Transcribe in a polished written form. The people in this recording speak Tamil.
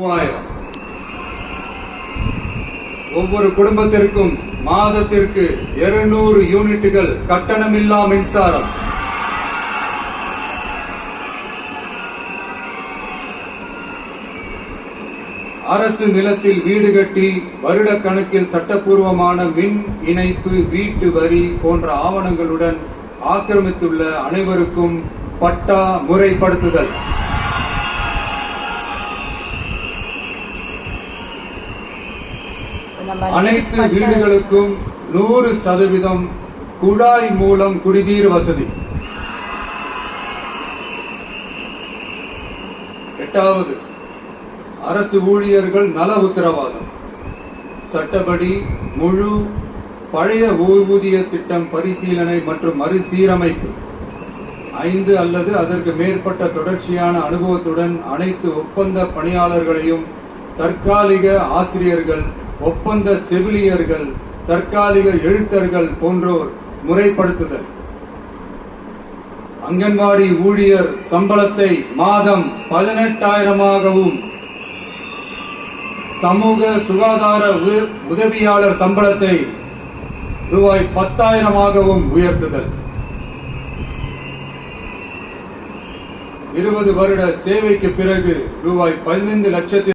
3000 ஒவ்வொரு குடும்பத்திற்கும் மாதத்திற்கு 200 யூனிட்டுகள் கட்டணமில்லா மின்சாரம். அரசு நிலத்தில் வீடு கட்டி வருடக்கணக்கில் சட்டப்பூர்வமான மின் இணைப்பு, வீட்டு வரி போன்ற ஆவணங்களுடன் ஆக்கிரமித்துள்ள அனைவருக்கும் பட்டா முறைப்படுத்துதல். அனைத்து வீடுகளுக்கும் 100% குழாய் மூலம் குடிநீர் வசதி. 8வது, அரசு ஊழியர்கள் நல உத்தரவாதம். சட்டப்படி முழு பழைய ஓய்வூதிய திட்டம் பரிசீலனை மற்றும் மறுசீரமைப்பு. 5 அல்லது அதற்கு மேற்பட்ட தொடர்ச்சியான அனுபவத்துடன் அனைத்து ஒப்பந்த பணியாளர்களையும் தற்காலிக ஆசிரியர்கள், ஒப்பந்த செவிலியர்கள், தற்காலிக எழுத்தர்கள் போன்றோர் முறைப்படுத்துதல். அங்கன்வாடி ஊழியர் சம்பளத்தை மாதம் 18,000ஆகவும், சமூக சுகாதார உதவியாளர் சம்பளத்தை ரூபாய் 10,000ஆகவும் உயர்த்துதல். 20 வருட சேவைக்கு பிறகு ரூபாய் 15 லட்சத்தில்